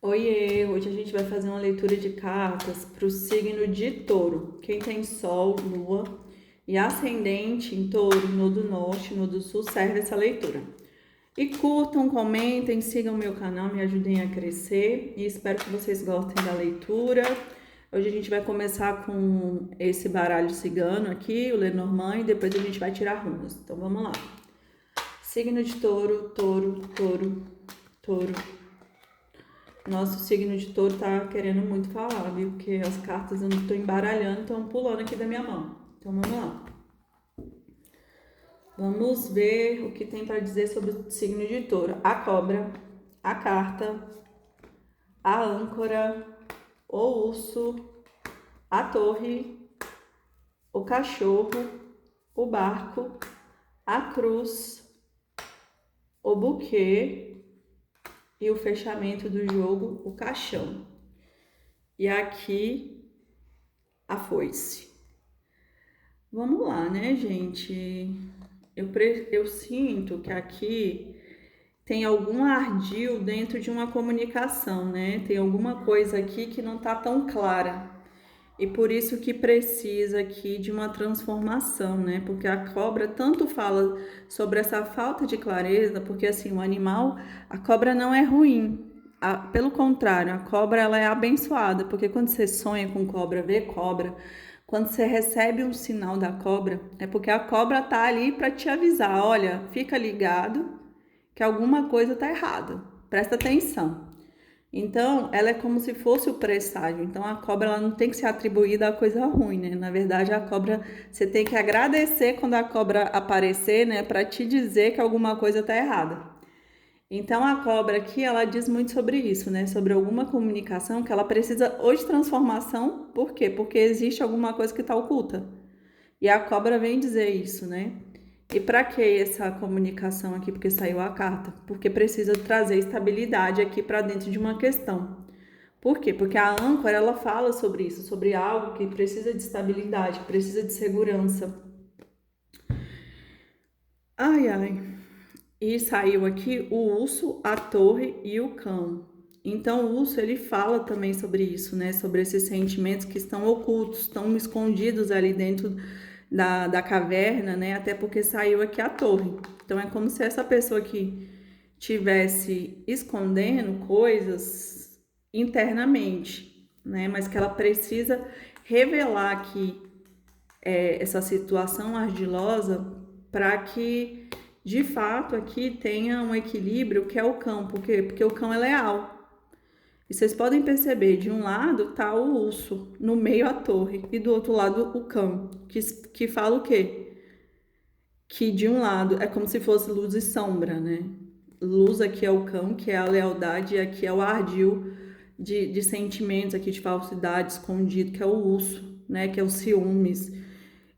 Oiê, hoje a gente vai fazer uma leitura de cartas para o signo de Touro. Quem tem Sol, Lua e Ascendente em Touro, no do Norte, no do Sul, serve essa leitura. E curtam, comentem, sigam meu canal, me ajudem a crescer e espero que vocês gostem da leitura. Hoje a gente vai começar com esse baralho cigano aqui, o Lenormand, e depois a gente vai tirar runas. Então vamos lá. Signo de Touro, Touro, Touro, Touro. Nosso signo de Touro tá querendo muito falar, viu? Porque as cartas eu não tô embaralhando, estão pulando aqui da minha mão. Então vamos lá. Vamos ver o que tem para dizer sobre o signo de Touro. A cobra, a carta, a âncora, o urso, a torre, o cachorro, o barco, a cruz, o buquê e o fechamento do jogo, o caixão. E aqui a foice. Vamos lá, né, gente? Eu sinto que aqui tem algum ardil dentro de uma comunicação, né? Tem alguma coisa aqui que não tá tão clara. E por isso que precisa aqui de uma transformação, né? Porque a cobra tanto fala sobre essa falta de clareza, porque assim, o animal, a cobra não é ruim. Pelo contrário, a cobra ela é abençoada, porque quando você sonha com cobra, vê cobra, quando você recebe um sinal da cobra, é porque a cobra tá ali para te avisar, olha, fica ligado que alguma coisa tá errada. Presta atenção. Então, ela é como se fosse o presságio. Então, a cobra ela não tem que ser atribuída a coisa ruim, né? Na verdade, a cobra, você tem que agradecer quando a cobra aparecer, né? Para te dizer que alguma coisa tá errada. Então, a cobra aqui, ela diz muito sobre isso, né? Sobre alguma comunicação que ela precisa ou de transformação. Por quê? Porque existe alguma coisa que está oculta. E a cobra vem dizer isso, né? E para que essa comunicação aqui? Porque saiu a carta. Porque precisa trazer estabilidade aqui para dentro de uma questão. Por quê? Porque a âncora ela fala sobre isso, sobre algo que precisa de estabilidade, que precisa de segurança. Ai, ai. E saiu aqui o urso, a torre e o cão. Então o urso ele fala também sobre isso, né? Sobre esses sentimentos que estão ocultos, estão escondidos ali dentro da caverna, né? Até porque saiu aqui a torre. Então é como se essa pessoa aqui tivesse escondendo coisas internamente, né? Mas que ela precisa revelar aqui essa situação ardilosa para que de fato aqui tenha um equilíbrio que é o cão, porque o cão é leal. E vocês podem perceber, de um lado tá o urso, no meio a torre, e do outro lado o cão, que fala o quê? Que de um lado é como se fosse luz e sombra, né? Luz aqui é o cão, que é a lealdade, e aqui é o ardil de sentimentos aqui de falsidade escondido, que é o urso, né? Que é os ciúmes,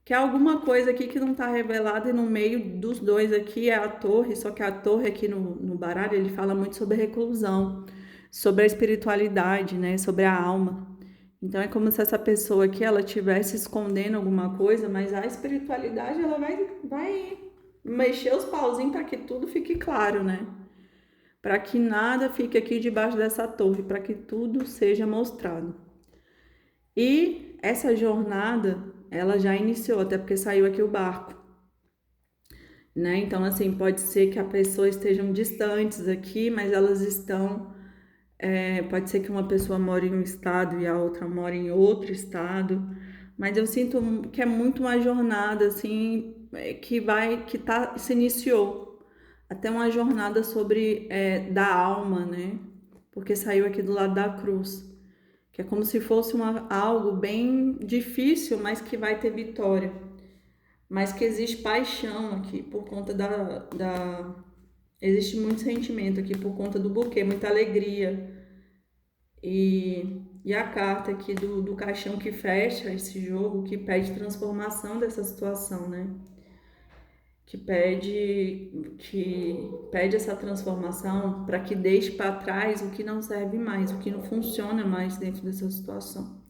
que é alguma coisa aqui que não está revelada e no meio dos dois aqui é a torre, só que a torre aqui no baralho ele fala muito sobre reclusão, sobre a espiritualidade, né, sobre a alma. Então é como se essa pessoa aqui ela estivesse escondendo alguma coisa, mas a espiritualidade ela vai mexer os pauzinhos para que tudo fique claro, né? Para que nada fique aqui debaixo dessa torre, para que tudo seja mostrado. E essa jornada, ela já iniciou, até porque saiu aqui o barco, né? Então, assim, pode ser que a pessoa estejam distantes aqui, mas elas estão. Pode ser que uma pessoa mora em um estado e a outra mora em outro estado, mas eu sinto que é muito uma jornada, assim, se iniciou. Até uma jornada sobre da alma, né? Porque saiu aqui do lado da cruz que é como se fosse algo bem difícil, mas que vai ter vitória. Mas que existe paixão aqui por conta existe muito sentimento aqui por conta do buquê, muita alegria. E a carta aqui do caixão que fecha esse jogo, que pede transformação dessa situação, né? Que pede essa transformação para que deixe para trás o que não serve mais, o que não funciona mais dentro dessa situação.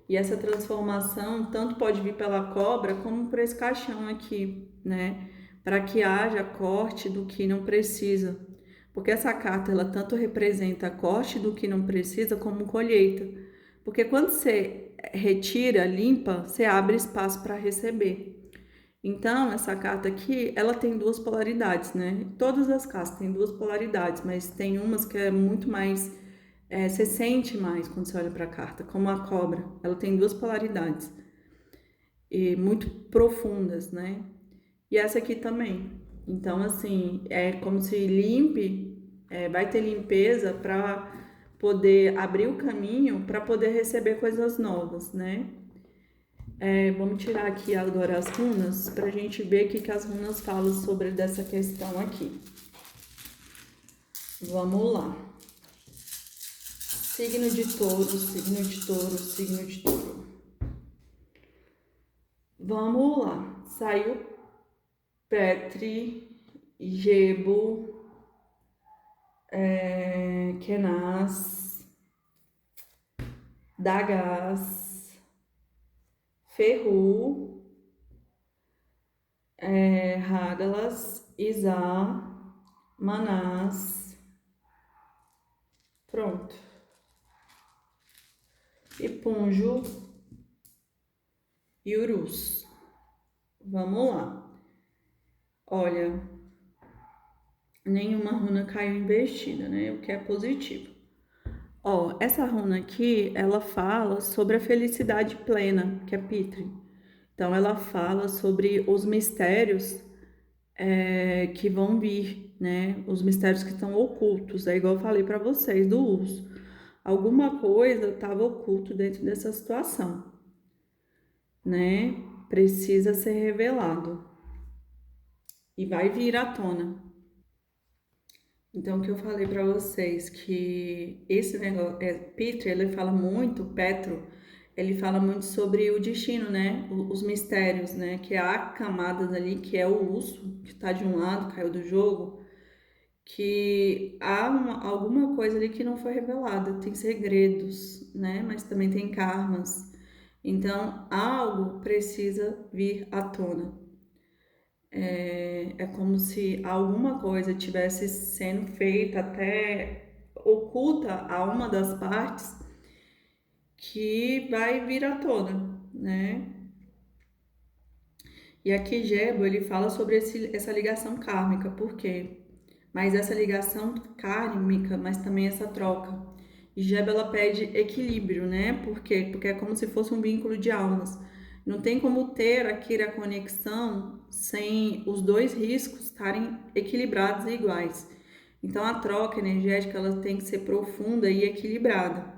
E essa transformação tanto pode vir pela cobra como por esse caixão aqui, né? Para que haja corte do que não precisa. Porque essa carta, ela tanto representa corte do que não precisa, como colheita. Porque quando você retira, limpa, você abre espaço para receber. Então, essa carta aqui, ela tem duas polaridades, né? Todas as cartas têm duas polaridades, mas tem umas que é muito mais... você sente mais quando você olha para a carta, como a cobra. Ela tem duas polaridades, e muito profundas, né? E essa aqui também. Então, assim, é como se vai ter limpeza para poder abrir o caminho para poder receber coisas novas, né? Vamos tirar aqui agora as runas para a gente ver o que as runas falam sobre dessa questão aqui. Vamos lá. Signo de touro, signo de touro, signo de touro. Vamos lá. Saiu Petri, Gebo, Kenaz, Dagas, Ferru, Hagalas, Izá, Manás. Pronto. E Punjo e Urus. Vamos lá. Olha, nenhuma runa caiu invertida, né? O que é positivo. Ó, essa runa aqui, ela fala sobre a felicidade plena, que é Pitri. Então, ela fala sobre os mistérios que vão vir, né? Os mistérios que estão ocultos. É igual eu falei para vocês do urso. Alguma coisa estava oculto dentro dessa situação, né? Precisa ser revelado e vai vir à tona. Então, o que eu falei para vocês, que esse negócio, Petro, ele fala muito, Petro, ele fala muito sobre o destino, né? Os mistérios, né? Que há camadas ali, que é o urso, que tá de um lado, caiu do jogo, que há alguma coisa ali que não foi revelada, tem segredos, né? Mas também tem karmas. Então, algo precisa vir à tona. É como se alguma coisa tivesse sendo feita até oculta a uma das partes que vai vir à tona, né? E aqui Gebo, ele fala sobre essa ligação kármica, por quê? Mas essa ligação kármica, mas também essa troca. E Gebo, ela pede equilíbrio, né? Por quê? Porque é como se fosse um vínculo de almas. Não tem como ter aqui a conexão sem os dois riscos estarem equilibrados e iguais. Então, a troca energética, ela tem que ser profunda e equilibrada.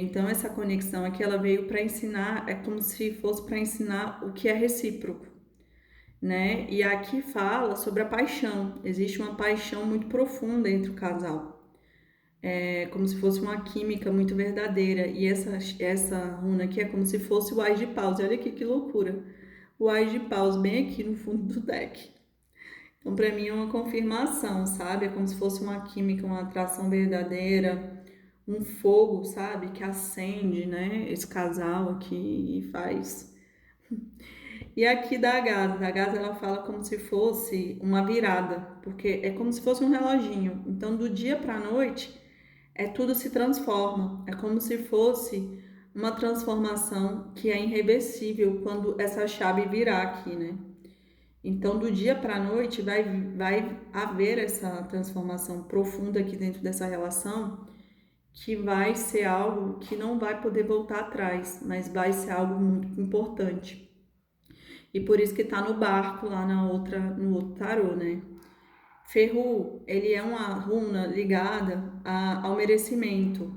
Então, essa conexão aqui, ela veio para ensinar, é como se fosse para ensinar o que é recíproco, né? E aqui fala sobre a paixão. Existe uma paixão muito profunda entre o casal. É como se fosse uma química muito verdadeira. E essa runa aqui é como se fosse o Ás de Paus. Olha aqui que loucura. O Ás de Paus bem aqui no fundo do deck. Então, para mim é uma confirmação, sabe? É como se fosse uma química, uma atração verdadeira, um fogo, sabe? Que acende, né? Esse casal aqui e faz. E aqui da Gaza ela fala como se fosse uma virada, porque é como se fosse um reloginho. Então, do dia para a noite, tudo se transforma. É como se fosse uma transformação que é irreversível quando essa chave virar aqui, né? Então, do dia para a noite, vai haver essa transformação profunda aqui dentro dessa relação, que vai ser algo que não vai poder voltar atrás, mas vai ser algo muito importante. E por isso que tá no barco lá no outro tarô, né? Ferru, ele é uma runa ligada ao merecimento.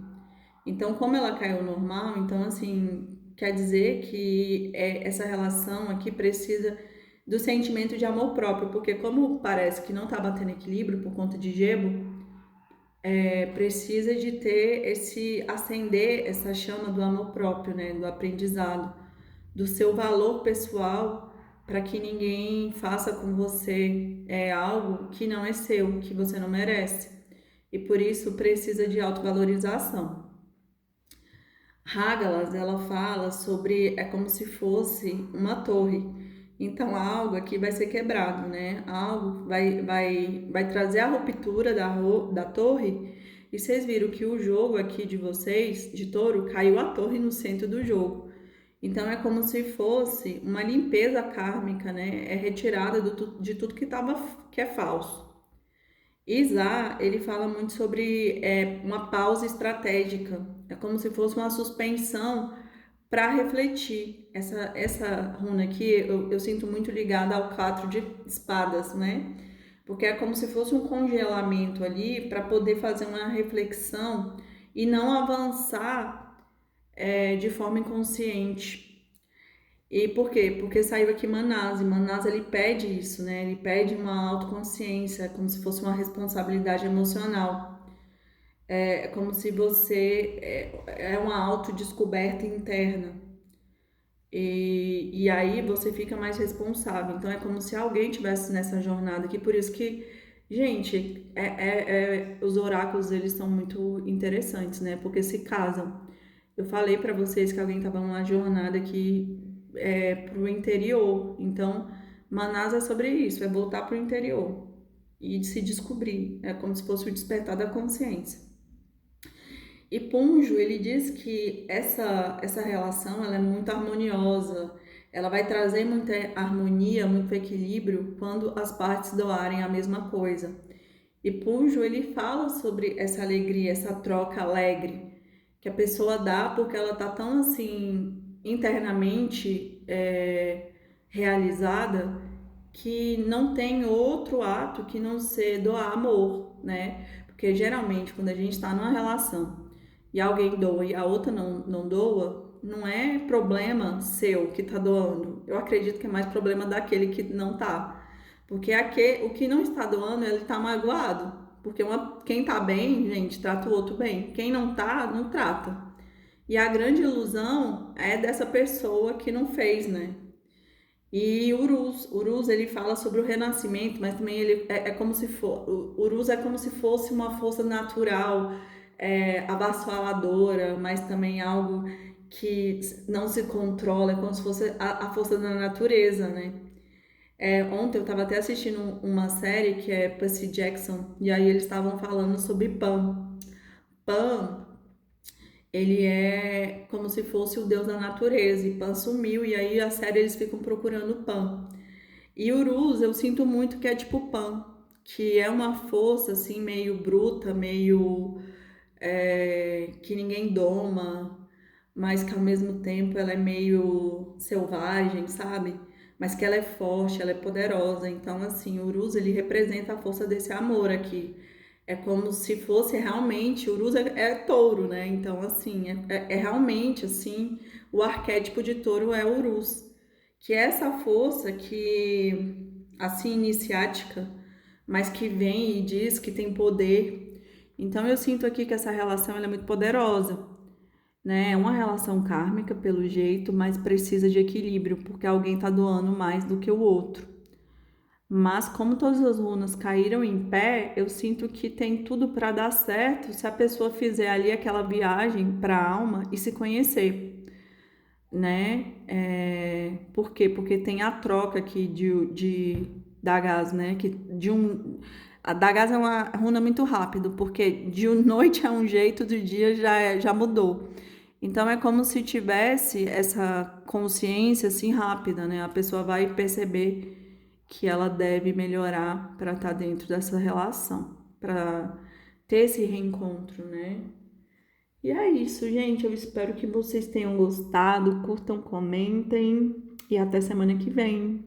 Então, como ela caiu normal, então assim, quer dizer que essa relação aqui precisa do sentimento de amor próprio, porque como parece que não tá batendo equilíbrio por conta de Gebo, precisa de ter acender essa chama do amor próprio, né, do aprendizado, do seu valor pessoal, para que ninguém faça com você algo que não é seu, que você não merece. E por isso precisa de autovalorização. Hagalas, ela fala sobre, é como se fosse uma torre. Então, algo aqui vai ser quebrado, né? Algo vai trazer a ruptura da torre. E vocês viram que o jogo aqui de vocês, de touro, caiu a torre no centro do jogo. Então, é como se fosse uma limpeza kármica, né? É retirada de tudo que é falso. Isá, ele fala muito sobre uma pausa estratégica. É como se fosse uma suspensão para refletir. Essa runa aqui eu sinto muito ligada ao 4 de espadas, né? Porque é como se fosse um congelamento ali para poder fazer uma reflexão e não avançar de forma inconsciente. E por quê? Porque saiu aqui Manás, e Manás ele pede isso, né? Ele pede uma autoconsciência, como se fosse uma responsabilidade emocional. É como se você é uma autodescoberta interna. E aí você fica mais responsável. Então é como se alguém tivesse nessa jornada aqui. Por isso que, gente, os oráculos eles são muito interessantes, né? Porque se casam. Eu falei para vocês que alguém estava numa jornada aqui pro interior. Então, Manás é sobre isso, é voltar pro interior e se descobrir. É como se fosse o despertar da consciência. E Punjo, ele diz que essa relação ela é muito harmoniosa, ela vai trazer muita harmonia, muito equilíbrio quando as partes doarem a mesma coisa. E Punjo, ele fala sobre essa alegria, essa troca alegre que a pessoa dá porque ela tá tão assim internamente realizada que não tem outro ato que não ser doar amor, né? Porque geralmente quando a gente está numa relação e alguém doa e a outra não doa, não é problema seu que tá doando. Eu acredito que é mais problema daquele que não tá. Porque o que não está doando, ele tá magoado. Porque quem tá bem, gente, trata o outro bem. Quem não tá, não trata. E a grande ilusão é dessa pessoa que não fez, né? E Urus ele fala sobre o renascimento, mas também ele é como se for, Urus é como se fosse uma força natural, avassaladora, mas também algo que não se controla, é como se fosse a força da natureza, né? Ontem eu estava até assistindo uma série que é Percy Jackson, e aí eles estavam falando sobre Pan. Pan, ele é como se fosse o deus da natureza, e Pan sumiu, e aí a série eles ficam procurando Pan. E Urus, eu sinto muito que é tipo Pan, que é uma força assim meio bruta, meio que ninguém doma, mas que ao mesmo tempo ela é meio selvagem, sabe? Mas que ela é forte, ela é poderosa. Então, assim, Urus ele representa a força desse amor aqui. É como se fosse realmente, Urus é touro, né? Então, assim, é realmente assim, o arquétipo de touro é Urus, que é essa força que, assim, iniciática, mas que vem e diz que tem poder. Então, eu sinto aqui que essa relação ela é muito poderosa, né? É uma relação kármica, pelo jeito, mas precisa de equilíbrio, porque alguém tá doando mais do que o outro. Mas como todas as runas caíram em pé, eu sinto que tem tudo para dar certo se a pessoa fizer ali aquela viagem para a alma e se conhecer, né? Por quê? Porque tem a troca aqui da gás, né? A da gás é uma runa muito rápido, porque de noite é um jeito, do dia já mudou. Então é como se tivesse essa consciência assim rápida, né? A pessoa vai perceber que ela deve melhorar para estar dentro dessa relação, para ter esse reencontro, né? E é isso, gente. Eu espero que vocês tenham gostado, curtam, comentem e até semana que vem.